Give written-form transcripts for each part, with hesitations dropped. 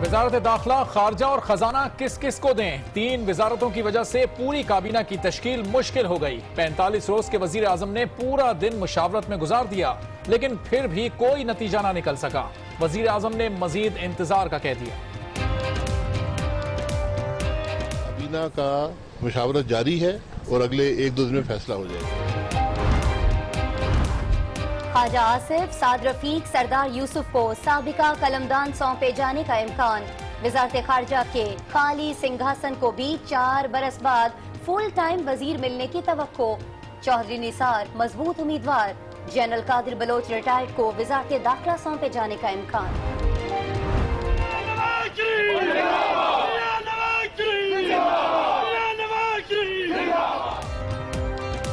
वजारत दाखिला, खारजा और खजाना किस किस को दें? 3 वजारतों की वजह से पूरी काबीना की तश्कील मुश्किल हो गई। 45 रोज के वजीर आजम ने पूरा दिन मुशावरत में गुजार दिया, लेकिन फिर भी कोई नतीजा ना निकल सका। वजीर आजम ने मजीद इंतजार का कह दिया। काबीना का मुशावरत जारी है और अगले 1-2 दिन में फैसला हो जाएगा। ख्वाजा आसिफ, साद रफीक, सरदार यूसुफ को साबिका कलमदान सौंपे जाने का इम्कान। वजारत खारजा के खाली सिंहासन को भी 4 बरस बाद फुल टाइम वजीर मिलने की तवक्को। चौधरी निसार मजबूत उम्मीदवार। जनरल कादिर बलोच रिटायर्ड को वजारत दाखिला सौंपे जाने का इम्कान।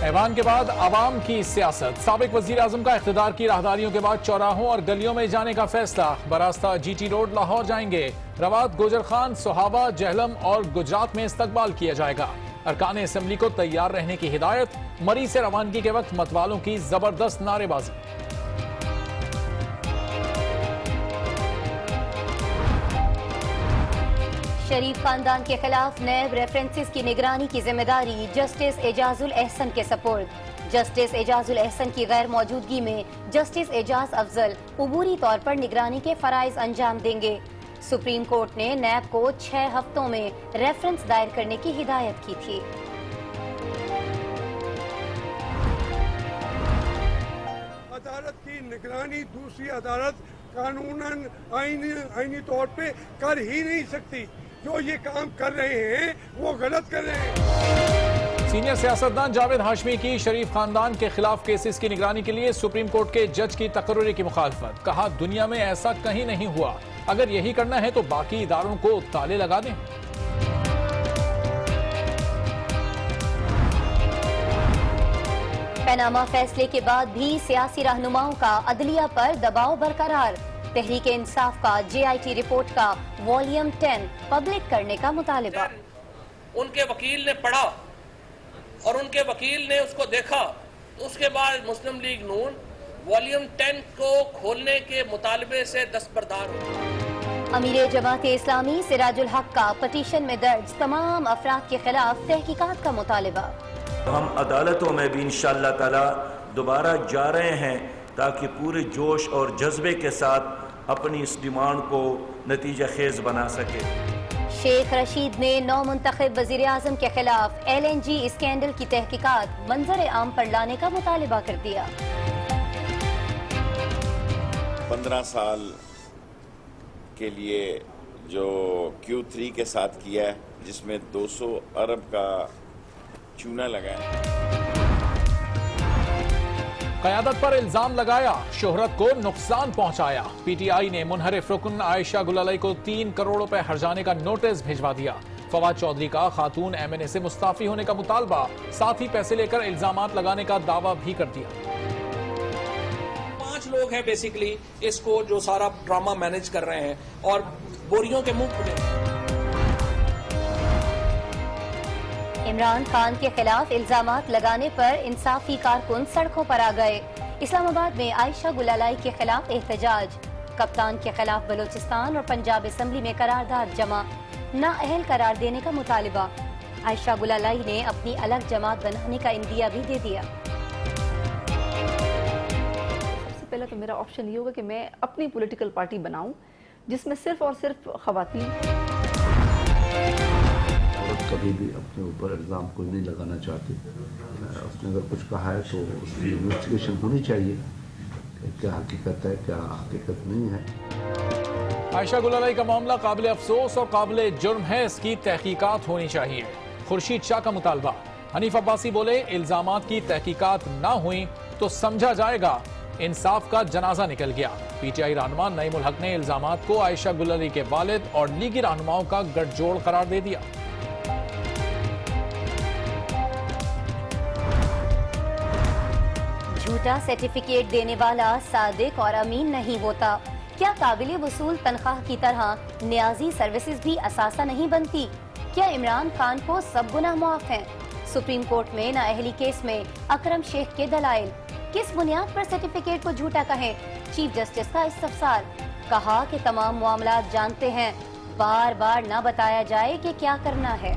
ऐवान के बाद आवाम की सियासत। साबिक वजीर आजम का इख्तिदार की राहदारियों के बाद चौराहों और गलियों में जाने का फैसला। बरास्ता GT रोड लाहौर जाएंगे। रवात, गोजर खान, सोहाबा, जहलम और गुजरात में इस्तकबाल किया जाएगा। अरकान असेंबली को तैयार रहने की हिदायत। मरी से रवानगी के वक्त मतवालों की जबरदस्त नारेबाजी। शरीफ खानदान के खिलाफ नैब रेफरेंसेस की निगरानी की जिम्मेदारी जस्टिस एजाजुल एहसन के सपुर्द। जस्टिस एजाजुल एहसन की गैर मौजूदगी में जस्टिस एजाज अफजल उबूरी तौर पर निगरानी के फराइज अंजाम देंगे। सुप्रीम कोर्ट ने नैब को 6 हफ्तों में रेफरेंस दायर करने की हिदायत की थी। अदालत की निगरानी दूसरी अदालत कानूनन आईनी तौर पे कर ही नहीं सकती। जो ये काम कर रहे हैं वो गलत कर रहे हैं। सीनियर सियासतदान जावेद हाशमी की शरीफ खानदान के खिलाफ केसेस की निगरानी के लिए सुप्रीम कोर्ट के जज की तकर्री की मुखालफत। कहा, दुनिया में ऐसा कहीं नहीं हुआ। अगर यही करना है तो बाकी इदारों को ताले लगा दें। पनामा फैसले के बाद भी सियासी रहनुमाओं का अदलिया पर दबाव बरकरार। तहरीक इंसाफ का JIT रिपोर्ट का वॉल्यूम 10 पब्लिक करने का मुतालिबा। उनके वकील ने पढ़ा और उनके वकील ने उसको देखा, तो उसके बाद मुस्लिम लीग नून वॉल्यूम 10 को खोलने के मुतालबे से दस्तबरदार हो। अमीर जमात इस्लामी सिराजुल हक का पटिशन में दर्ज तमाम अफराद के खिलाफ तहकीकात का मुतालिबा। हम अदालतों में भी इंशाअल्लाह ताला दोबारा जा रहे हैं ताकि पूरे जोश और जज्बे के साथ अपनी इस डिमांड को नतीजा खेज बना सके। शेख रशीद ने नौ मुंतखब वजीर आजम के खिलाफ LNG स्कैंडल की तहकीकात मंजर आम पर लाने का मुतालिबा कर दिया। 15 साल के लिए जो Q3 के साथ किया है, जिसमें 200 अरब का चूना लगाया। क़यादत पर इल्जाम लगाया, शोहरत को नुकसान पहुंचाया। PTI ने मुनहरिफ रुकन आयशा गुलालाई को 3 करोड़ रुपए हर्जाने का नोटिस भिजवा दिया। फवाद चौधरी का खातून MNA से मुस्ताफी होने का मुतालबा, साथ ही पैसे लेकर इल्जामात लगाने का दावा भी कर दिया। 5 लोग हैं बेसिकली इसको जो सारा ड्रामा मैनेज कर रहे हैं और बोरियों के मुंह खुले। इमरान खान के खिलाफ इल्जामात लगाने पर इंसाफी कारकुन सड़कों पर आ गए। इस्लामाबाद में आयशा गुलालाई के खिलाफ एहतजाज। कप्तान के खिलाफ बलूचिस्तान और पंजाब असेंबली में करारदाद जमा। नाअहल करार देने का मुतालिबा। आयशा गुलालाई ने अपनी अलग जमात बनाने का इंदिया भी दे दिया। सबसे पहले तो मेरा ऑप्शन ये होगा कि मैं अपनी पॉलिटिकल पार्टी बनाऊं जिसमें सिर्फ और सिर्फ खवातीन। कभी भी अपने ऊपर इल्ज़ाम कोई नहीं लगाना चाहती। उसने अगर कुछ कहा है तो उसकी इन्वेस्टिगेशन होनी चाहिए कि क्या हकीकत है, क्या हकीकत नहीं है। आयशा गुलालाई का मामला काबिल अफसोस और काबिल जुर्म है, इसकी तहकीकात होनी चाहिए। खुर्शीद शाह का मुतालबा। हनीफ अब्बासी बोले, इल्जामात की तहकीकात ना हुई तो समझा जाएगा इंसाफ का जनाजा निकल गया। PTI रहनुमा नईमुल हक ने इल्जामात को आयशा गुलालाई के वालिद और लीगी रहनुमाओं का गठजोड़ करार दे दिया। झूठा सर्टिफिकेट देने वाला सादिक और अमीन नहीं होता। क्या काबिल वसूल तनख्वाह की तरह न्याजी सर्विसेज भी असासा नहीं बनती? क्या इमरान खान को सब गुनाह मुआफ हैं? सुप्रीम कोर्ट में नाअहली केस में अकरम शेख के दलाइल। किस बुनियाद पर सर्टिफिकेट को झूठा कहें? चीफ जस्टिस का इस्तफसार। कहा कि तमाम मामलात जानते हैं, बार बार न बताया जाए कि क्या करना है।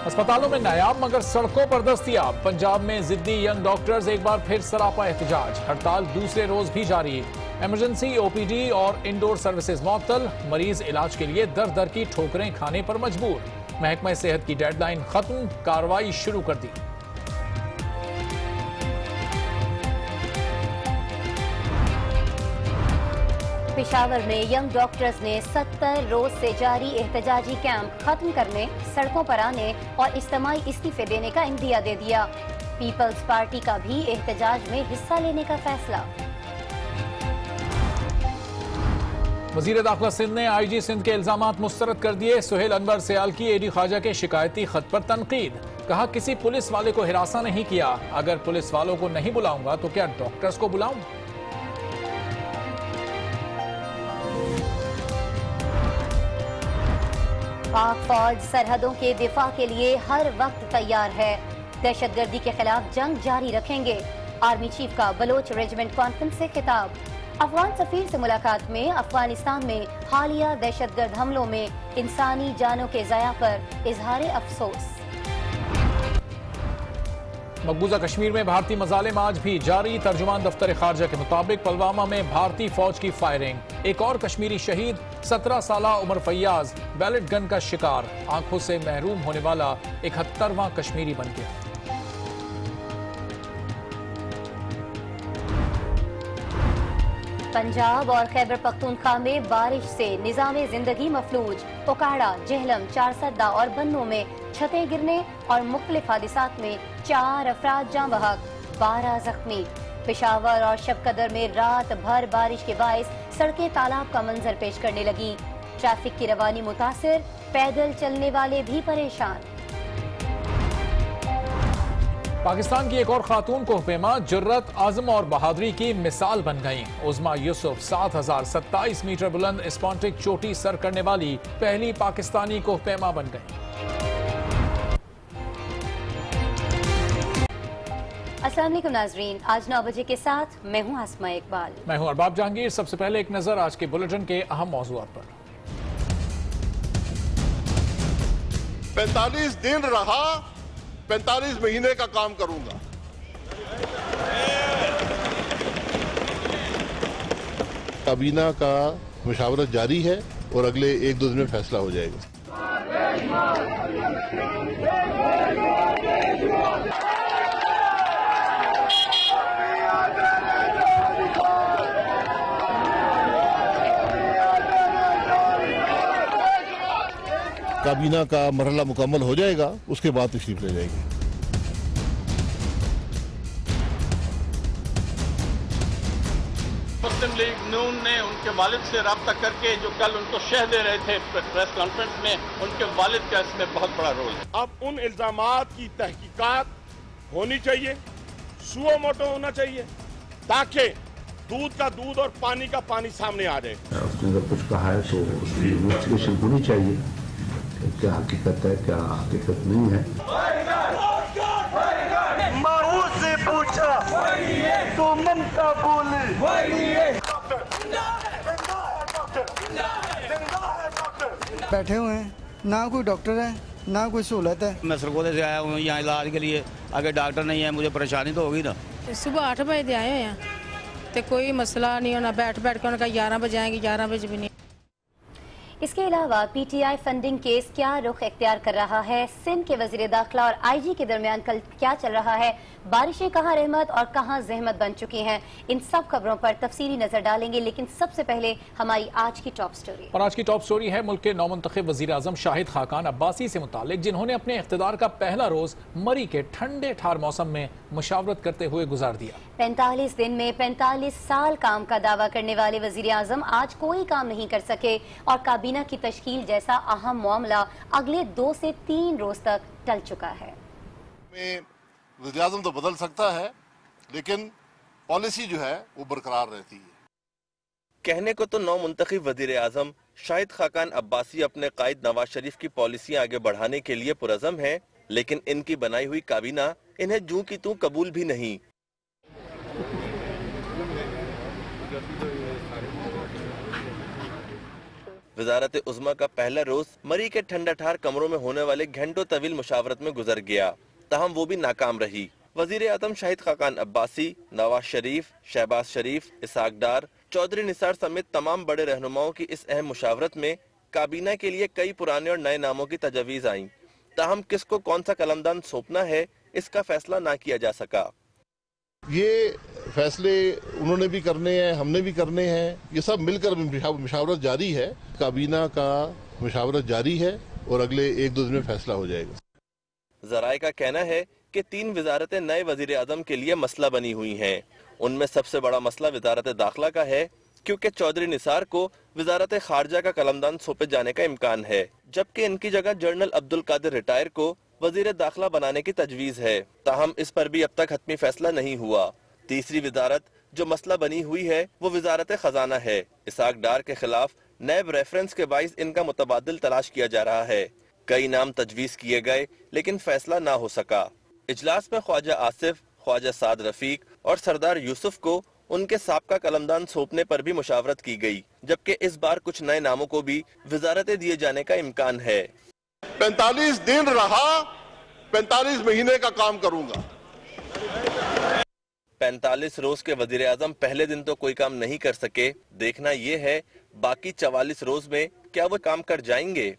अस्पतालों में नायाब मगर सड़कों पर दस्तयाब। पंजाब में जिद्दी यंग डॉक्टर्स एक बार फिर सरापा एहतजाज। हड़ताल दूसरे रोज भी जारी। इमरजेंसी, ओपीडी और इंडोर सर्विसेज मुअत्तल। मरीज इलाज के लिए दर दर की ठोकरें खाने पर मजबूर। महकमा सेहत की डेडलाइन खत्म, कार्रवाई शुरू कर दी। पेशावर में यंग डॉक्टर्स ने 70 रोज से जारी एहतजाजी कैंप खत्म करने, सड़कों पर आने और इज्तिमाई इस्तीफे देने का इंदिया दे दिया। पीपल्स पार्टी का भी एहतजाज में हिस्सा लेने का फैसला। वजीर दाखिला सिंध ने आईजी सिंध के इल्जामात मुस्तरद कर दिए। सुहेल अनवर सयाल की एडी ख्वाजा के शिकायती खत पर तनकीद। कहा किसी पुलिस वाले को हिरासा नहीं किया। अगर पुलिस वालों को नहीं बुलाऊंगा तो क्या डॉक्टर्स को बुलाऊं? पाक फौज सरहदों के दिफा के लिए हर वक्त तैयार है। दहशतगर्दी के खिलाफ जंग जारी रखेंगे। आर्मी चीफ का बलोच रेजिमेंट कॉन्फ्रेंस से खिताब। अफगान सफीर से मुलाकात में अफगानिस्तान में हालिया दहशतगर्द हमलों में इंसानी जानों के ज़या पर इजहार अफसोस। मकबूजा कश्मीर में भारतीय मजालिम आज भी जारी। तर्जुमान दफ्तर खारजा के मुताबिक पुलवामा में भारतीय फौज की फायरिंग। एक और कश्मीरी शहीद, 17 साला उमर फैयाज बैलेट गन का शिकार। आंखों से महरूम होने वाला 71वां कश्मीरी बन गया। पंजाब और खैबर पख्तूनख्वा में बारिश से निज़ामे जिंदगी मफलूज। ओकाड़ा, जेहलम, चारसद्दा और बन्नू में छतें गिरने और मुख्तलिफ हादिसात में 4 अफराद जाँ बहक, 12 जख्मी। पेशावर और शबकदर में रात भर बारिश के बायस सड़कें तालाब का मंजर पेश करने लगी। ट्रैफिक की रवानी मुतासिर, पैदल चलने वाले भी परेशान। पाकिस्तान की एक और खातून कोहपेमा जुर्रत, आज़म और बहादुरी की मिसाल बन गईं। उज़मा यूसुफ 7027 मीटर बुलंद स्पॉन्टिक चोटी सर करने वाली पहली पाकिस्तानी कोहपेमा बन गईं। अस्सलाम वालेकुम नाजरीन, आज 9 बजे के साथ मैं हूँ आसमा इकबाल। मैं हूँ अरबाब जहांगीर। सबसे पहले एक नजर आज के बुलेटिन के अहम मौज़ूआत पर। 45 दिन रहा, 45 महीने का काम करूंगा। काबीना का मुशावरत जारी है और अगले 1-2 दिन में फैसला हो जाएगा। काबीना का मरहला मुकम्मल हो जाएगा, उसके बाद तशरीफ ले जाएगी। मुस्लिम लीग नून ने उनके वालिद से रब्ता करके जो कल उनको शह दे रहे थे प्रेस कॉन्फ्रेंस में, उनके वालिद का इसमें बहुत बड़ा रोल है। अब उन इल्जामात की तहकीकात होनी चाहिए, सुओ मोटो होना चाहिए, ताकि दूध का दूध और पानी का पानी सामने आ जाए। उसने अगर कुछ कहा है तो उसकी इन्वेस्टिगेशन होनी चाहिए, क्या हकीकत है क्या हकीकत नहीं है। माहू से पूछा तो ममता बोले। बैठे हुए हैं, ना कोई डॉक्टर है ना कोई सहूलत है। मैं सरगोदे से आया हूँ यहाँ इलाज के लिए, अगर डॉक्टर नहीं है मुझे परेशानी तो होगी ना। सुबह 8 बजे आए हैं तो कोई मसला नहीं होना, बैठ के उनका 11 बजे आएंगे, 11 बजे भी नहीं। इसके अलावा पीटीआई फंडिंग केस क्या रुख इख्तियार कर रहा है, सिंध के वजीर दाखिला और आईजी के दरमियान कल क्या चल रहा है, बारिशें कहाँ रहमत और कहाँ जहमत बन चुकी हैं, इन सब खबरों पर तफसीली नजर डालेंगे। लेकिन सबसे पहले हमारी आज की टॉप स्टोरी। और आज की टॉप स्टोरी है मुल्क के नौमुंतखब वजीर आजम शाहिद खाकान अब्बासी से मुतालिक, जिन्होंने अपने इख्तिदार का पहला रोज मरी के ठंडे ठार मौसम में मुशावरत करते हुए गुजार दिया। 45 दिन में 45 साल काम का दावा करने वाले वजीर आजम आज कोई काम नहीं कर सके और काबीना की तश्कील जैसा अहम मामला अगले 2 से 3 रोज तक टल चुका है। वज़ीर आज़म तो बदल सकता है, लेकिन पॉलिसी जो है वो बरकरार रहती है। कहने को तो नौ मुंतखब वजीर आजम शाहिद खाकान अब्बासी अपने कायद नवाज शरीफ की पॉलिसी आगे बढ़ाने के लिए पुरज़म है, लेकिन इनकी बनाई हुई काबीना इन्हें जूं की तूं कबूल भी नहीं। वजारत उज़्मा का पहला रोज मरी के ठंडा ठार कमरों में होने वाले घंटों तवील मुशावरत में गुजर गया, ताहम वो भी नाकाम रही। वजीर आज़म शाहिद खाकान अब्बासी, नवाज शरीफ, शहबाज शरीफ, इसहाक डार, चौधरी निसार समेत तमाम बड़े रहनुमाओं की इस अहम मुशावरत में काबीना के लिए कई पुराने और नए नामों की तजवीज़ आईं, ताहम किसको कौन सा कलमदान सौंपना है इसका फैसला ना किया जा सका। ये फैसले उन्होंने भी करने हैं, हमने भी करने हैं, ये सब मिलकर मुशावरत जारी है, काबीना का मुशावरत जारी है और अगले 1-2 दिन में फैसला हो जाएगा। जराए का कहना है कि 3 वजारतें नए वजीर आज़म के लिए मसला बनी हुई हैं। उनमें सबसे बड़ा मसला वजारत दाखिला का है, क्योंकि चौधरी निसार को वजारत खारजा का कलमदान सौंपे जाने का इम्कान है, जबकि इनकी जगह जनरल अब्दुल कादिर रिटायर को वजीर दाखिला बनाने की तजवीज है। ताहम इस पर भी अब तक हतमी फैसला नहीं हुआ। तीसरी वजारत जो मसला बनी हुई है वो वजारत खजाना है। इसहाक डार के खिलाफ नैब रेफरेंस के बाइस इनका मुतबादिल तलाश किया जा रहा है। कई नाम तजवीज किए गए लेकिन फैसला ना हो सका। इजलास में ख्वाजा आसिफ, ख्वाजा साद रफीक और सरदार यूसुफ को उनके साबका कलमदान सौंपने पर भी मुशावरत की गई, जबकि इस बार कुछ नए नामों को भी वजारतें दिए जाने का इम्कान है। 45 दिन रहा, 45 महीने का काम करूंगा। 45 रोज के वजीर आजम पहले दिन तो कोई काम नहीं कर सके, देखना ये है बाकी 44 रोज में क्या वो काम कर जाएंगे।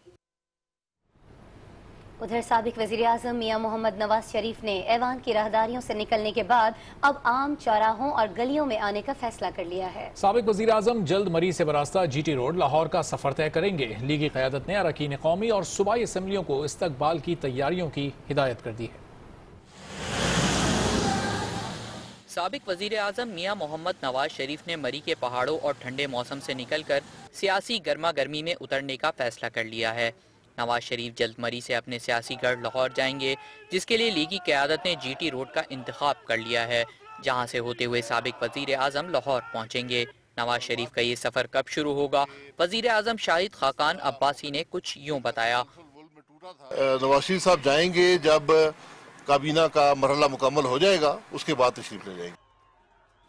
उधर साबिक वजीर आजम मियां मोहम्मद नवाज शरीफ ने ऐवान की राहदारियों से निकलने के बाद अब आम चौराहों और गलियों में आने का फैसला कर लिया है। साबिक वजीर आजम जल्द मरी से बरास्ता GT रोड लाहौर का सफर तय करेंगे। लीगी क़यादत ने अरकान कौमी और सूबाई असम्बलियों को इस्तकबाल की तैयारियों की हिदायत कर दी है। साबिक वजीर आजम मियां मोहम्मद नवाज शरीफ ने मरी के पहाड़ों और ठंडे मौसम से निकलकर सियासी गर्मा गर्मी में उतरने का फैसला कर लिया है। नवाज शरीफ जल्द मरी से अपने सियासी गढ़ लाहौर जाएंगे, जिसके लिए लीगी क़यादत ने GT रोड का इंतखाब कर लिया है, जहां से होते हुए साबिक वजीर आजम लाहौर पहुंचेंगे। नवाज शरीफ का ये सफर कब शुरू होगा, वजीर आजम शाहिद खाकान अब्बासी ने कुछ यूं बताया। नवाज शरीफ साहब जाएंगे जब काबीना का मरहला मुकम्मल हो जाएगा, उसके बाद तशरीफ ले जाएंगे।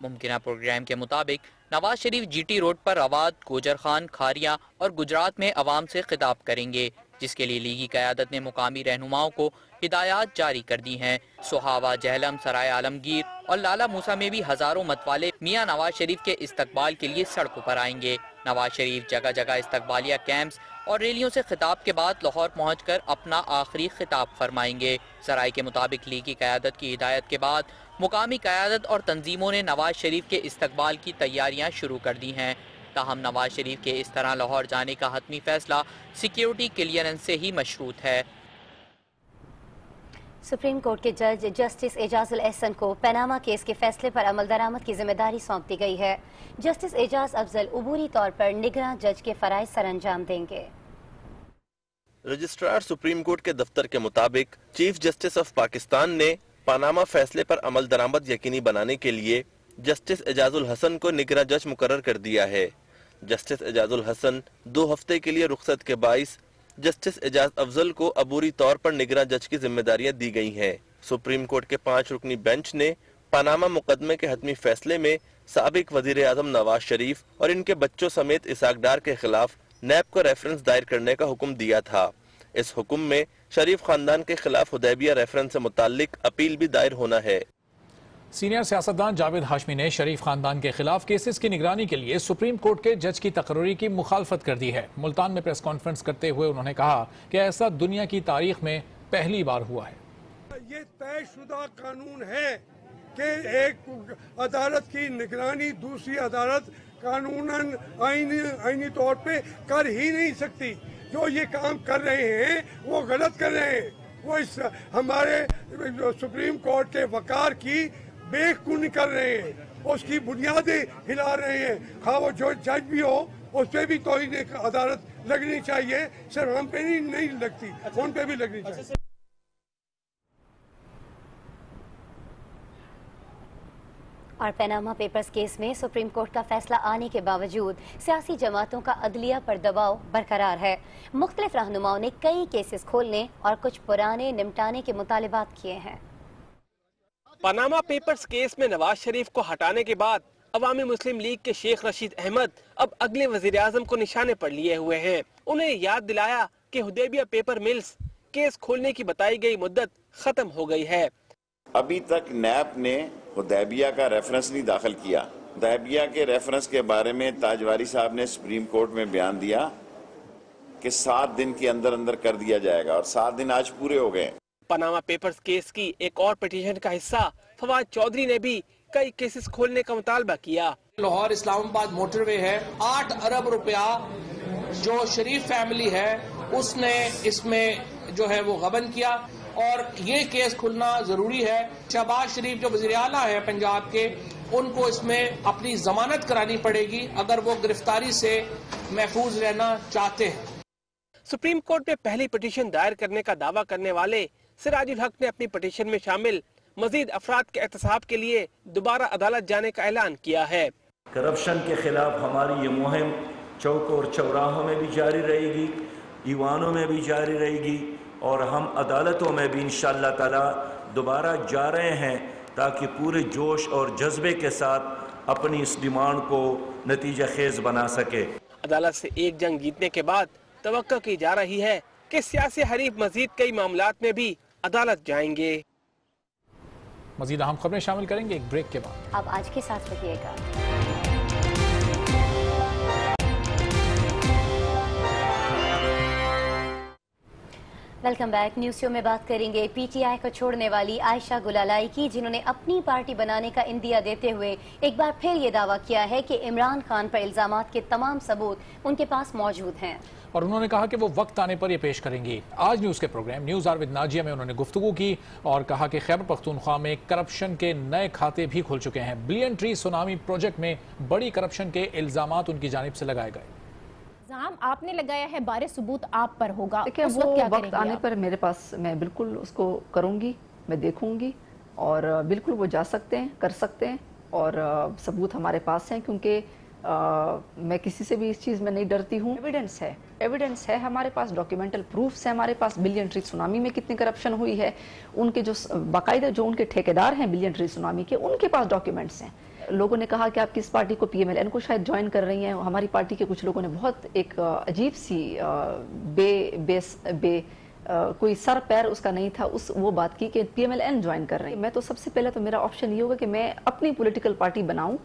मुमकिना प्रोग्राम के मुताबिक नवाज शरीफ GT रोड पर अवाद, गोजर खान, खारिया और गुजरात में अवाम से खिताब करेंगे, जिसके लिए लीगी क़यादत ने मुकामी रहनुमाओं को हिदायत जारी कर दी हैं। सोहावा, जहलम, सराय आलमगीर और लाला मूसा में भी हजारों मतवाले मियां नवाज शरीफ के इस्तकबाल के लिए सड़कों पर आएंगे। नवाज शरीफ जगह जगह इस्तकबालिया कैंप्स और रैलियों से खिताब के बाद लाहौर पहुंचकर अपना आखिरी खिताब फरमाएंगे। सराय के मुताबिक लीगी क़यादत की हिदायत के बाद मुकामी क़यादत और तंजीमों ने नवाज शरीफ के इस्तकबाल की तैयारियां शुरू कर दी हैं। ताहम नवाज शरीफ के इस तरह लाहौर जाने का हतमी फैसला सिक्योरिटी क्लियरेंस से ही मशरूत है। सुप्रीम कोर्ट के जज जस्टिस एजाजुल एहसन को पनामा केस के फैसले पर अमल दरामद की जिम्मेदारी सौंप दी गई है। जस्टिस एजाज अफजल उबूरी तौर पर निगरान जज के फराइज सर अंजाम देंगे। रजिस्ट्रार सुप्रीम कोर्ट के दफ्तर के मुताबिक चीफ जस्टिस ऑफ पाकिस्तान ने पनामा फैसले पर अमल दरामद यकीनी बनाने के लिए जस्टिस एजाजुल हसन को निगरान जज मुकर्रर कर दिया है। जस्टिस एजाजुल हसन 2 हफ्ते के लिए रुख्सत के बाइस जस्टिस एजाज अफजल को अबूरी तौर पर निगरान जज की जिम्मेदारियां दी गई हैं। सुप्रीम कोर्ट के 5 रुकनी बेंच ने पनामा मुकदमे के हतमी फैसले में साबिक वजीर आजम नवाज शरीफ और इनके बच्चों समेत इसहाक डार के खिलाफ नैब को रेफरेंस दायर करने का हुक्म दिया था। इस हुक्म में शरीफ खानदान के खिलाफ हुदैबिया रेफरेंस से मुताल्लिक अपील भी दायर होना है। सीनियर सियासतदान जावेद हाशमी ने शरीफ खानदान के खिलाफ केसेस की निगरानी के लिए सुप्रीम कोर्ट के जज की तकर्री की मुखालफत कर दी है। मुल्तान में प्रेस कॉन्फ्रेंस करते हुए उन्होंने कहा कि ऐसा दुनिया की तारीख में पहली बार हुआ है। ये तयशुदा कानून है कि एक अदालत की निगरानी दूसरी अदालत कानूनन आईनी तौर पे कर ही नहीं सकती। जो ये काम कर रहे हैं वो गलत कर रहे हैं। वो इस हमारे सुप्रीम कोर्ट के वकार की बेखुनी कर रहे हैं, उसकी बुनियादें हिला रहे हैं। हाँ, वो जो जज भी हो उस पर भी तौहीन अदालत लगनी चाहिए, सिर्फ हम पे नहीं लगती, उन पे भी लगनी चाहिए। और पनामा पेपर्स केस में सुप्रीम कोर्ट का फैसला आने के बावजूद सियासी जमातों का अदलिया पर दबाव बरकरार है। मुख्तलिफ रहनुमाओं ने कई केसेस खोलने और कुछ पुराने निपटाने के मुतालिबात किए हैं। पनामा पेपर्स केस में नवाज शरीफ को हटाने के बाद अवामी मुस्लिम लीग के शेख रशीद अहमद अब अगले वजीर आजम को निशाने पर लिए हुए हैं। उन्हें याद दिलाया कि हुदैबिया पेपर मिल्स केस खोलने की बताई गई मुद्दत खत्म हो गई है। अभी तक नैब ने हुदैबिया का रेफरेंस नहीं दाखिल किया। हुदैबिया के रेफरेंस के बारे में ताजवारी साहब ने सुप्रीम कोर्ट में बयान दिया कि 7 दिन के अंदर अंदर कर दिया जाएगा और 7 दिन आज पूरे हो गए। पनामा पेपर्स केस की एक और पिटीशन का हिस्सा फवाद चौधरी ने भी कई केसेस खोलने का मुतालबा किया। लाहौर इस्लामाबाद मोटरवे है, 8 अरब रुपया जो शरीफ फैमिली है उसने इसमें जो है वो गबन किया और ये केस खुलना जरूरी है। शहबाज शरीफ जो वज़ीर आला है पंजाब के, उनको इसमें अपनी जमानत करानी पड़ेगी अगर वो गिरफ्तारी से महफूज रहना चाहते हैं। सुप्रीम कोर्ट में पहली पिटीशन दायर करने का दावा करने वाले सिराजुल हक ने अपनी पिटीशन में शामिल मजीद अफराद के एहतसाब के लिए दोबारा अदालत जाने का ऐलान किया है। करप्शन के खिलाफ हमारी ये मुहिम चौक और चौराहों में भी जारी रहेगी, ईवानों में भी जारी रहेगी और हम अदालतों में भी इंशाअल्लाह ताला दोबारा जा रहे हैं ताकि पूरे जोश और जज्बे के साथ अपनी इस डिमांड को नतीजा खेज बना सके। अदालत से एक जंग जीतने के बाद तवक्को की जा रही है कि सियासी हरीफ मजीद कई मामलात में भी अदालत जाएंगे। मजीद अहम खबरें शामिल करेंगे एक ब्रेक के बाद। अब आज के साथ रहिएगा। Welcome back. न्यूज़ शो में बात करेंगे पीटीआई को छोड़ने वाली आयशा गुलालाई की, जिन्होंने अपनी पार्टी बनाने का इंदिया देते हुए एक बार फिर ये दावा किया है कि इमरान खान पर इल्जामात के तमाम सबूत उनके पास मौजूद हैं और उन्होंने कहा कि वो वक्त आने पर ये पेश करेंगी। आज न्यूज़ के program news R with Nazia में उन्होंने गुफ्तगू की और कहा कि खैबर पख्तूनख्वा में करप्शन के नए खाते भी खुल चुके हैं। बिलियन ट्री सुनामी प्रोजेक्ट में बड़ी करप्शन के इल्जामात उनकी जानिब से लगाए गए। आपने लगाया है, बारे सबूत आप पर होगा। देखिए, वो वक्त आने पर मेरे पास मैं बिल्कुल उसको करूंगी, मैं देखूंगी और बिल्कुल वो जा सकते हैं, कर सकते हैं और सबूत हमारे पास हैं क्योंकि मैं किसी से भी इस चीज़ में नहीं डरती हूँ। एविडेंस है हमारे पास, डॉक्यूमेंटल प्रूफ्स है हमारे पास। बिलियन ट्री सुनामी में कितनी करप्शन हुई है, उनके जो बाकायदा जो उनके ठेकेदार हैं बिलियन ट्री सुनामी के, उनके पास डॉक्यूमेंट्स हैं। लोगों ने कहा कि आप किस पार्टी को, पीएमएलएन को शायद ज्वाइन कर रही हैं। हमारी पार्टी के कुछ लोगों ने बहुत एक अजीब सी कोई सर पैर उसका नहीं था, वो बात की कि पीएमएलएन ज्वाइन कर रही है। मैं तो सबसे पहले तो मेरा ऑप्शन ये होगा कि मैं अपनी पॉलिटिकल पार्टी बनाऊं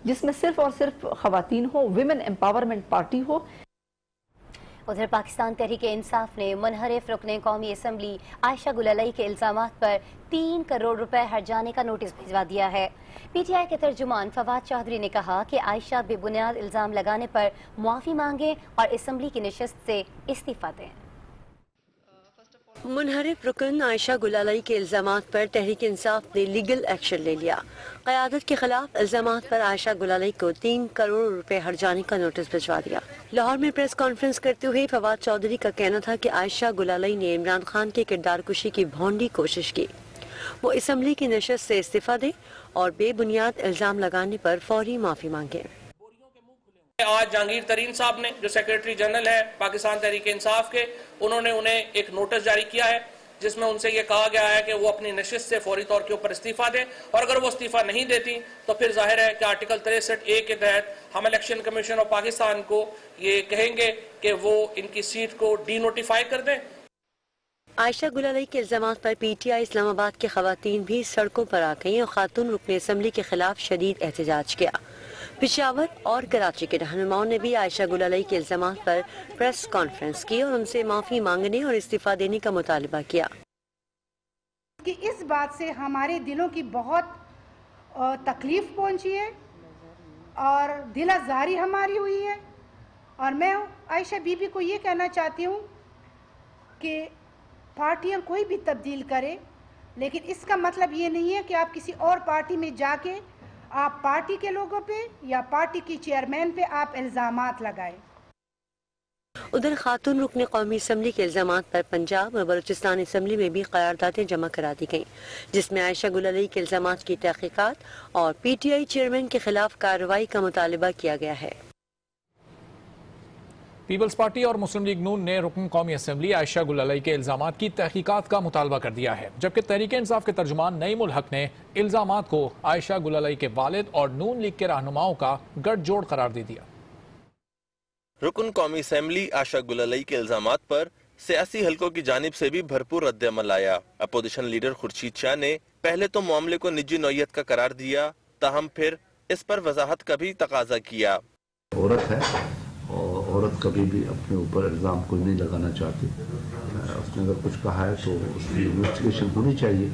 जिसमें सिर्फ और सिर्फ खवातीन हो, विमेन एम्पावरमेंट पार्टी हो। उधर पाकिस्तान तहरीके इंसाफ ने मुनहरिफ रुकने कौमी असम्बली आयशा गुलालाई के इल्जामात पर 3 करोड़ रुपए हर्जाने का नोटिस भिजवा दिया है। पीटीआई के तर्जुमान फवाद चौधरी ने कहा कि आयशा बेबुनियाद इल्जाम लगाने पर मुआफी मांगे और असम्बली की नशस्त से इस्तीफा दें। मुनहरिफ रुकन आयशा गुलालाई के इल्जामात पर तहरीक इंसाफ ने लीगल एक्शन ले लिया। क़यादत के खिलाफ इल्जामात पर आयशा गुलालाई को 3 करोड़ रुपए हर्जाने का नोटिस भिजवा दिया। लाहौर में प्रेस कॉन्फ्रेंस करते हुए फवाद चौधरी का कहना था कि आयशा गुलालाई ने इमरान खान के किरदार कुशी की भौंडी कोशिश की। वो असम्बली की नशस्त से इस्तीफा दे और बेबुनियाद इल्जाम लगाने पर फौरी माफी मांगे। आज जहांगीर तरीन साहब ने, जो सेक्रेटरी जनरल है पाकिस्तान तहरीक इंसाफ के, उन्होंने उन्हें एक नोटिस जारी किया है जिसमें उनसे ये कहा गया है कि वो अपनी नशिस्त से फौरी तौर के ऊपर इस्तीफा दें और अगर वो इस्तीफा नहीं देती तो फिर जाहिर है कि आर्टिकल 63A के तहत हम इलेक्शन कमीशन ऑफ पाकिस्तान को ये कहेंगे कि वो इनकी सीट को डी नोटिफाई कर दें। आयशा गुलालाई के इल्जामात पर पीटीआई इस्लामाबाद के खवातीन भी सड़कों पर आ गई और खातून रुकने असम्बली के खिलाफ शदीद एहतजाज किया। पेशावर और कराची के रहनुमाओं ने भी आयशा गुलालाई के इल्जामात पर प्रेस कॉन्फ्रेंस की और उनसे माफी मांगने और इस्तीफा देने का मुतालबा किया कि इस बात से हमारे दिलों की बहुत तकलीफ पहुंची है और दिल आज़ारी हमारी हुई है और मैं आयशा बीबी को ये कहना चाहती हूँ कि पार्टियां कोई भी तब्दील करे, लेकिन इसका मतलब ये नहीं है कि आप किसी और पार्टी में जाके आप पार्टी के लोगों पे या पार्टी की चेयरमैन पे आप इल्ज़ामात लगाएं। उधर खातून रुकन कौमी असम्बली के इल्जामात पर पंजाब और बलूचिस्तान असम्बली में भी करारदादें जमा करा दी गयी, जिसमें आयशा गुलालाई के इल्जामात की तहकीकात और PTI चेयरमैन के खिलाफ कार्रवाई का मुतालबा किया गया है। पीपल्स पार्टी और मुस्लिम लीग नून ने रुकन कौमी असम्बली आयशा गुलालाई के इल्जामात की तहकीकात का मुतालबा कर दिया है, जबकि तहरीक इंसाफ के तर्जुमान नईम उल हक ने इल्जामात को आयशा गुलालाई के वालिद और नून लीग के रहनुमाओं का गठजोड़ करार दे दिया। रुकन कौमी असम्बली आयशा गुलालाई के इल्जामात पर सियासी हलकों की जानिब से भी भरपूर रद्द-ए-अमल आया। अपोजिशन लीडर खुर्शीद शाह ने पहले तो मामले को निजी नौयत का करार दिया, ताहम फिर इस पर वजाहत का भी तकाजा किया। औरत है और औरत कभी भी अपने ऊपर इल्ज़ाम कोई नहीं लगाना चाहती। उसने अगर कुछ कहा है तो उसकी इन्वेस्टिगेशन होनी चाहिए,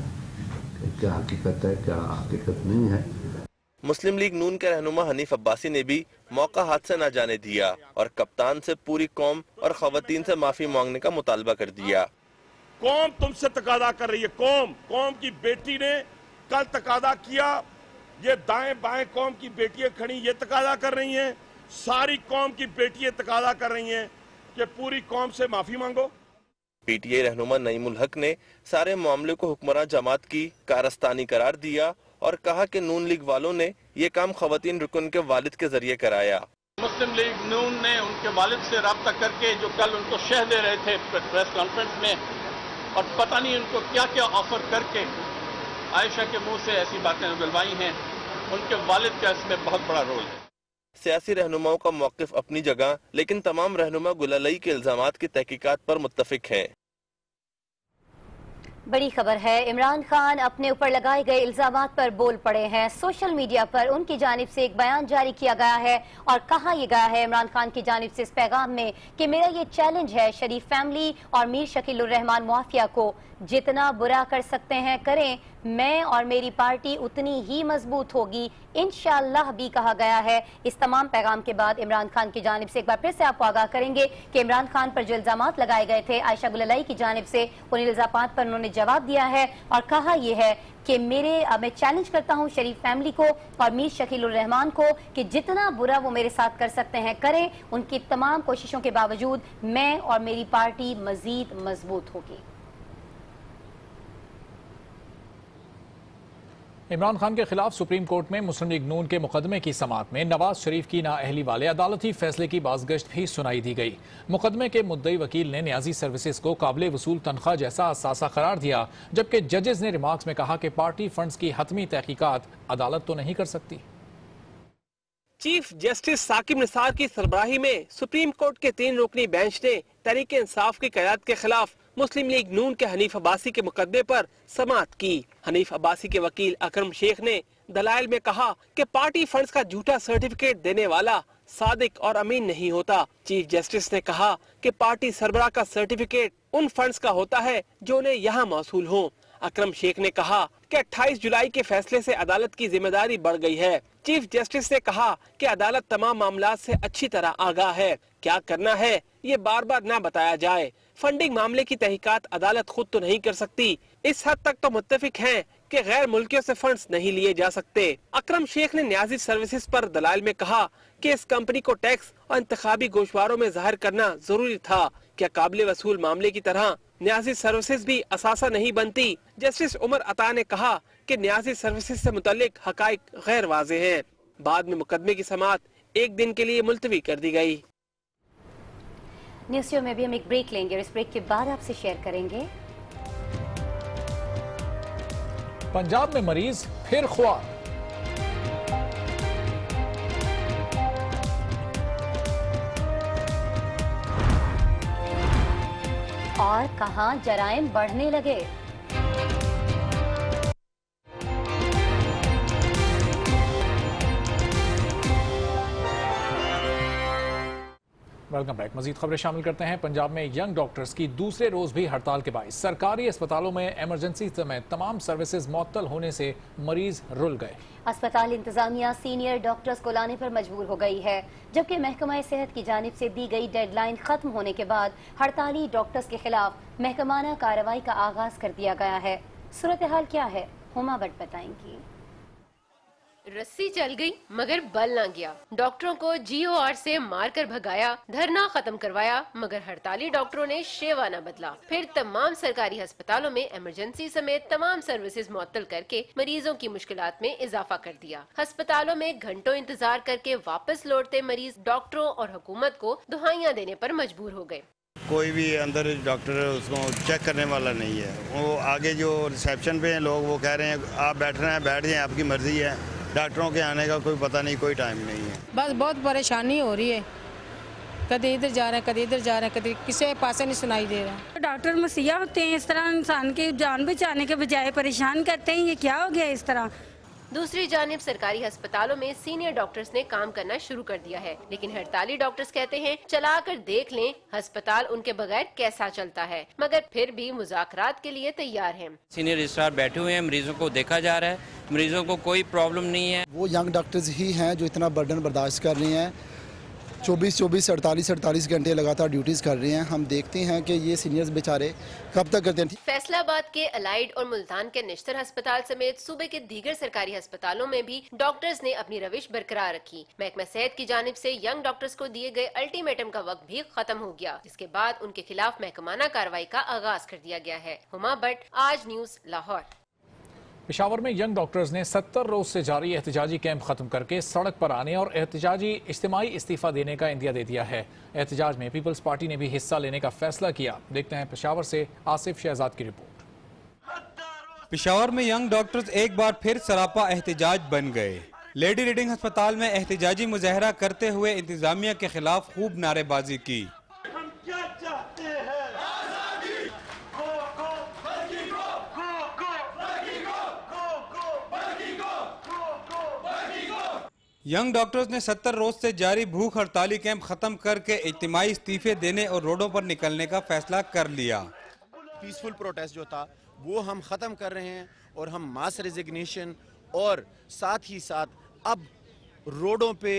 क्या हकीकत है क्या हकीकत नहीं है। मुस्लिम लीग नून के रहनुमा हनीफ अब्बासी ने भी मौका हाथ से न जाने दिया और कप्तान से पूरी कौम और खवातीन से माफी मांगने का मुतालबा कर दिया। कौम तुमसे तकादा कर रही है, कौम की बेटी ने कल तकादा किया, ये दाएं बाएं कौम की बेटियां खड़ी ये तकादा कर रही हैं, सारी कौम की बेटियां तकादा कर रही हैं कि पूरी कौम से माफी मांगो। PTI रहनुमा नईम उल हक ने सारे मामले को हुक्मरान जमात की कारस्तानी करार दिया और कहा कि नून लीग वालों ने ये काम खवातीन रुकन के वालिद के जरिए कराया। मुस्लिम लीग नून ने उनके वालिद से रब्ता करके जो कल उनको शह दे रहे थे प्रेस कॉन्फ्रेंस में, और पता नहीं उनको क्या क्या ऑफर करके आयशा के मुंह से ऐसी बातें उगलवाई हैं, उनके वालिद का इसमें बहुत बड़ा रोल है। सियासी रहनुमाओं का मौक़िफ़ अपनी जगह, लेकिन तमाम रहनुमा गुलालाई के इल्जामात की तहकीकात पर मुत्तफिक हैं। बड़ी खबर है, इमरान खान अपने ऊपर लगाए गए इल्जामात पर बोल पड़े हैं। सोशल मीडिया पर उनकी जानिब से एक बयान जारी किया गया है और कहा यह गया है इमरान खान की जानिब से इस पैगाम में कि मेरा ये चैलेंज है शरीफ फैमिली और मीर शकील उर रहमान माफिया को, जितना बुरा कर सकते हैं करें, मैं और मेरी पार्टी उतनी ही मजबूत होगी इंशाअल्लाह भी कहा गया है। इस तमाम पैगाम के बाद इमरान खान की जानिब से एक बार फिर से आपको आगाह करेंगे कि इमरान खान पर जो इल्जामात लगाए गए थे आयशा गुलालाई की जानिब से, उन इल्जामात पर उन्होंने जवाब दिया है और कहा यह है कि मैं चैलेंज करता हूं शरीफ फैमिली को और मीर शकील उर रहमान को कि जितना बुरा वो मेरे साथ कर सकते हैं करें, उनकी तमाम कोशिशों के बावजूद मैं और मेरी पार्टी मजीद मजबूत होगी। इमरान खान के खिलाफ सुप्रीम कोर्ट में मुस्लिम लीग नून के मुकदमे की समाअत में नवाज शरीफ की नाअहली वाले अदालती फैसले की बाज़गश्त भी सुनाई दी गई। मुकदमे के मुद्दई वकील ने न्याजी सर्विसेज को काबिल वसूल तनख्वाह जैसा असासा करार दिया, जबकि जजेस ने रिमार्क्स में कहा कि पार्टी फंड्स की हतमी तहकीकात अदालत तो नहीं कर सकती। चीफ जस्टिस साकिब निसार की सरबराही में सुप्रीम कोर्ट के 3 रुकनी बेंच ने तहरीक इंसाफ की क़यादत के खिलाफ मुस्लिम लीग नून के हनीफ अब्बासी के मुकदमे पर समाअत की। हनीफ अब्बासी के वकील अकरम शेख ने दलाइल में कहा कि पार्टी फंड्स का झूठा सर्टिफिकेट देने वाला सादिक और अमीन नहीं होता। चीफ जस्टिस ने कहा कि पार्टी सरबराह का सर्टिफिकेट उन फंड्स का होता है जो उन्हें यहाँ मौसूल हो। अकरम शेख ने कहा कि 28 जुलाई के फैसले से अदालत की जिम्मेदारी बढ़ गई है। चीफ जस्टिस ने कहा कि अदालत तमाम मामलात से अच्छी तरह आगाह है, क्या करना है ये बार बार ना बताया जाए। फंडिंग मामले की तहकीकात अदालत खुद तो नहीं कर सकती। इस हद तक तो मुत्तफिक हैं कि गैर मुल्कियों से फंड्स नहीं लिए जा सकते। अकरम शेख ने न्याजी सर्विसेज पर दलाइल में कहा कि इस कंपनी को टैक्स और इंतखाबी गोशवारों में जाहिर करना जरूरी था। क्या काबिल वसूल मामले की तरह न्याजी सर्विसेज भी असासा नहीं बनती? जस्टिस उमर अता ने कहा कि न्याजी सर्विसेज से मुतल्लिक हकाइक गैर वाज़े हैं। बाद में मुकदमे की समाअत 1 दिन के लिए मुलतवी कर दी गई। न्यूज़ शो में भी हम एक ब्रेक लेंगे और इस ब्रेक के बाद आपसे शेयर करेंगे पंजाब में मरीज फिर ख्वार, और कहां जराइम बढ़ने लगे। Welcome back. मजीद खबरें शामिल करते हैं। पंजाब में यंग डॉक्टर्स की दूसरे रोज भी हड़ताल के बायस सरकारी अस्पतालों में इमरजेंसी समेत तमाम सर्विसेज मुअत्तल होने से मरीज रुल गए। अस्पताल इंतजामिया सीनियर डॉक्टर्स को लाने पर मजबूर हो गई है, जबकि महकमा सेहत की जानिब से दी गई डेडलाइन खत्म होने के बाद हड़ताली डॉक्टर्स के खिलाफ महकमाना कार्रवाई का आगाज कर दिया गया है। सूरत हाल क्या है, हुमा भट्ट बताएंगी। रस्सी चल गई मगर बल ना गया। डॉक्टरों को GOR से मारकर भगाया, धरना खत्म करवाया, मगर हड़ताली डॉक्टरों ने शेवा न बदला। फिर तमाम सरकारी अस्पतालों में इमरजेंसी समेत तमाम सर्विसेज मुअत्तल करके मरीजों की मुश्किलात में इजाफा कर दिया। अस्पतालों में घंटों इंतजार करके वापस लौटते मरीज डॉक्टरों और हुकूमत को दुहाइयां देने पर मजबूर हो गए। कोई भी अंदर डॉक्टर उसको चेक करने वाला नहीं है। वो आगे जो रिसेप्शन पे हैं लोग वो कह रहे हैं आप बैठना है बैठ जाएं, आपकी मर्जी है। डॉक्टरों के आने का कोई पता नहीं, कोई टाइम नहीं है। बस बहुत परेशानी हो रही है, कभी इधर जा रहे हैं कभी इधर जा रहे हैं, कभी किसी के पास नहीं सुनाई दे रहा। डॉक्टर मसीहा होते हैं, इस तरह इंसान की जान बचाने के बजाय परेशान करते हैं। ये क्या हो गया इस तरह। दूसरी जानिब सरकारी अस्पतालों में सीनियर डॉक्टर्स ने काम करना शुरू कर दिया है, लेकिन हड़ताली डॉक्टर्स कहते हैं चला कर देख लें अस्पताल उनके बगैर कैसा चलता है, मगर फिर भी मुज़ाकरात के लिए तैयार हैं। सीनियर रजिस्ट्रार बैठे हुए हैं, मरीजों को देखा जा रहा है, मरीजों को कोई प्रॉब्लम नहीं है। वो यंग डॉक्टर्स ही हैं जो इतना बर्डन बर्दाश्त कर रहे हैं, 24-24, 48-48 घंटे लगातार ड्यूटीज़ कर रहे हैं। हम देखते हैं कि ये सीनियर्स बेचारे कब तक करते हैं। फैसलाबाद के अलाइड और मुल्तान के निश्तर अस्पताल समेत सूबे के दीगर सरकारी अस्पतालों में भी डॉक्टर्स ने अपनी रविश बरकरार रखी। महकमा सेहत की जानिब से यंग डॉक्टर्स को दिए गए अल्टीमेटम का वक्त भी खत्म हो गया, जिसके बाद उनके खिलाफ महकमाना कार्रवाई का आगाज कर दिया गया है। हुमा भट्ट, आज न्यूज़, लाहौर। पेशावर में यंग डॉक्टर्स ने 70 रोज से जारी एहतजाजी कैंप खत्म करके सड़क पर आने और एहतजाजी इज्तिमाई इस्तीफा देने का इंदिया दे दिया है। एहतजाज में पीपल्स पार्टी ने भी हिस्सा लेने का फैसला किया। देखते हैं पेशावर से आसिफ शहजाद की रिपोर्ट। पेशावर में यंग डॉक्टर्स एक बार फिर सरापा एहतजाज बन गए। लेडी रीडिंग अस्पताल में एहतजाजी मुजाहरा करते हुए इंतजामिया के खिलाफ खूब नारेबाजी की। यंग डॉक्टर्स ने 70 रोज से जारी भूख हड़ताली कैंप खत्म करके इज्तिमाई इस्तीफे देने और रोडों पर निकलने का फैसला कर लिया। पीसफुल प्रोटेस्ट जो था वो हम ख़त्म कर रहे हैं और हम मास रेजिग्नेशन और साथ ही साथ अब रोडों पे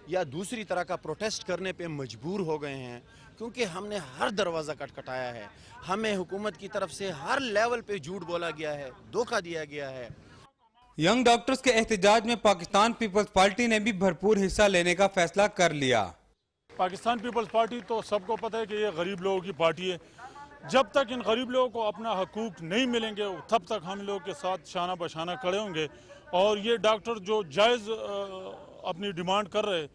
या दूसरी तरह का प्रोटेस्ट करने पे मजबूर हो गए हैं, क्योंकि हमने हर दरवाज़ा खटखटाया है। हमें हुकूमत की तरफ से हर लेवल पे झूठ बोला गया है, धोखा दिया गया है। यंग डॉक्टर्स के एहतजाज में पाकिस्तान पीपल्स पार्टी ने भी भरपूर हिस्सा लेने का फैसला कर लिया। पाकिस्तान पीपल्स पार्टी तो सबको पता है कि ये गरीब लोगों की पार्टी है। जब तक इन गरीब लोगों को अपना हकूक नहीं मिलेंगे तब तक हम लोग के साथ शाना बशाना खड़े होंगे। और ये डॉक्टर जो जायज़ अपनी डिमांड कर रहे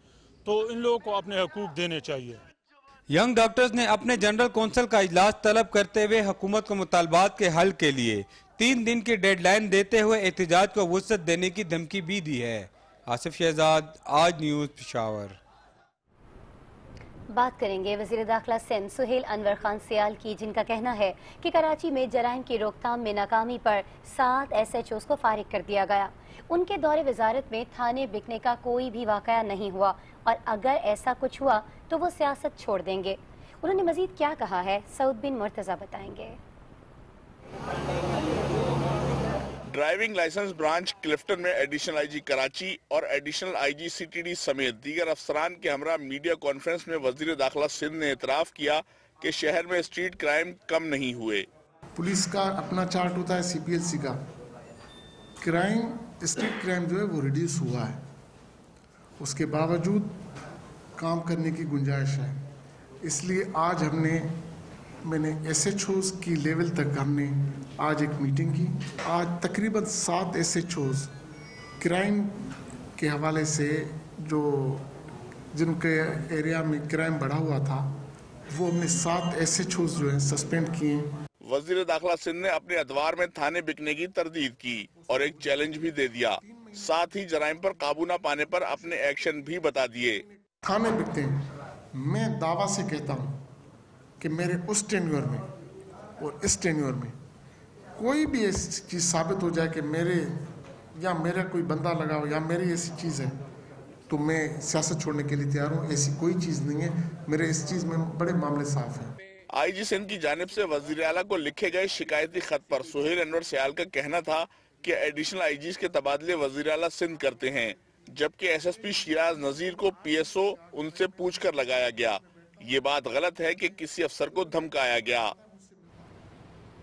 तो इन लोगों को अपने हकूक देने चाहिए। यंग डॉक्टर्स ने अपने जनरल कौंसिल का इजलास तलब करते हुए हुकूमत को मुतालबात के हल के लिए 3 दिन की डेडलाइन देते हुए एहतजाज को वुसअत देने की धमकी भी दी है। आसिफ शहजाद, आज न्यूज़, पेशावर। बात करेंगे वज़ीर दाखिला सिंध सुहेल अनवर खान सियाल की, जिनका कहना है कि कराची में जराइम की रोकथाम में नाकामी पर 7 SHOs को फारिग कर दिया गया। उनके दौरे वजारत में थाने बिकने का कोई भी वाकया नहीं हुआ और अगर ऐसा कुछ हुआ तो वो सियासत छोड़ देंगे। उन्होंने मजीद क्या कहा है, सऊद बिन मुर्तज़ा बताएंगे। ड्राइविंग लाइसेंस ब्रांच क्लिफ्टन में एडिशनल IG कराची और एडिशनल IG CTD समेत दीगर अफसरान के हमरा मीडिया कॉन्फ्रेंस में वजीर दाखिला सिंध ने एतराफ़ किया कि शहर में स्ट्रीट क्राइम कम नहीं हुए। पुलिस का अपना चार्ट होता है, CPLC का क्राइम, स्ट्रीट क्राइम जो है वो रिड्यूस हुआ है, उसके बावजूद काम करने की गुंजाइश है। इसलिए आज मैंने SHOs की लेवल तक हमने आज एक मीटिंग की। आज तकरीबन 7 SHOs क्राइम के हवाले से जो जिनके एरिया में क्राइम बढ़ा हुआ था वो हमने 7 SHOs जो हैं सस्पेंड किए। वजीर दाखिला सिंध ने अपने अदवार में थाने बिकने की तरदीद की और एक चैलेंज भी दे दिया, साथ ही जराइम पर काबू न पाने पर अपने एक्शन भी बता दिए। थाने बिकते हैं, मैं दावा से कहता हूँ कि मेरे उस टेन्योर में और इस टेन्योर में कोई भी ऐसी चीज़ साबित हो जाए कि मेरा कोई बंदा लगा हो या मेरी ऐसी चीज़ है तो मैं सियासत छोड़ने के लिए तैयार हूँ। ऐसी कोई चीज़ नहीं है, मेरे इस चीज़ में बड़े मामले साफ हैं। IG सिंध की जानिब से वजीर आला को लिखे गए शिकायती खत पर सुहेल अनवर सियाल का कहना था कि एडिशनल IGs के तबादले वजीर आला सिंध करते हैं, जबकि SSP शिराज नजीर को PSO उनसे पूछकर लगाया गया। ये बात गलत है कि किसी अफसर को धमकाया गया।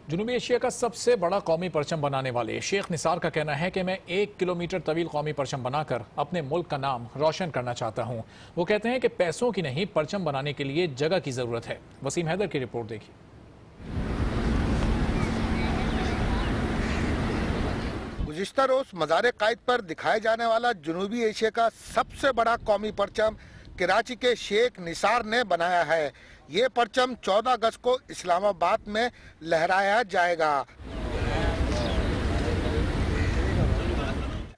जनूबी एशिया का सबसे बड़ा कौमी परचम बनाने वाले शेख निसार का कहना है कि मैं 1 किलोमीटर तवील कौमी परचम बनाकर अपने मुल्क का नाम रोशन करना चाहता हूं। वो कहते हैं कि पैसों की नहीं, परचम बनाने के लिए जगह की जरूरत है। वसीम हैदर की रिपोर्ट देखिए। गुज़िश्ता रोज मज़ार कायद पर दिखाए जाने वाला जनूबी एशिया का सबसे बड़ा कौमी परचम कराची के शेख निसार ने बनाया है। ये परचम 14 अगस्त को इस्लामाबाद में लहराया जाएगा।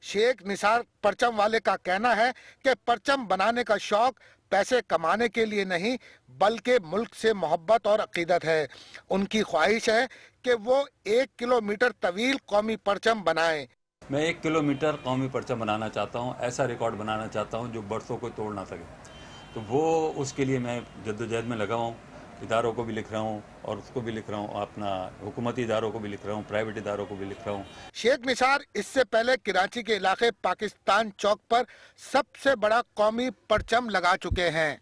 शेख निसार परचम वाले का कहना है कि परचम बनाने का शौक पैसे कमाने के लिए नहीं बल्कि मुल्क से मोहब्बत और अकीदत है। उनकी ख्वाहिश है कि वो 1 किलोमीटर तवील कौमी परचम बनाएं। मैं 1 किलोमीटर कौमी परचम बनाना चाहता हूँ, ऐसा रिकॉर्ड बनाना चाहता हूँ जो बरसों को तोड़ ना सके। तो वो उसके लिए मैं जद्दोजहद में लगा हूँ। इदारों को भी लिख रहा हूँ और उसको भी लिख रहा हूँ, अपना हुकूमती इदारों को भी लिख रहा हूँ, प्राइवेट इदारों को भी लिख रहा हूँ। शेख निसार इससे पहले कराची के इलाके पाकिस्तान चौक पर सबसे बड़ा कौमी परचम लगा चुके हैं।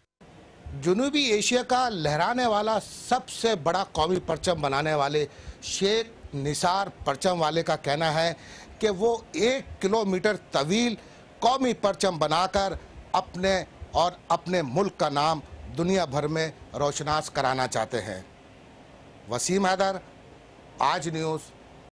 जनूबी एशिया का लहराने वाला सबसे बड़ा कौमी परचम बनाने वाले शेख निसार परचम वाले का कहना है कि वो 1 किलोमीटर तवील कौमी परचम बनाकर अपने मुल्क का नाम दुनिया भर में रोशनास कराना चाहते हैं। वसीम हैदर, आज न्यूज़,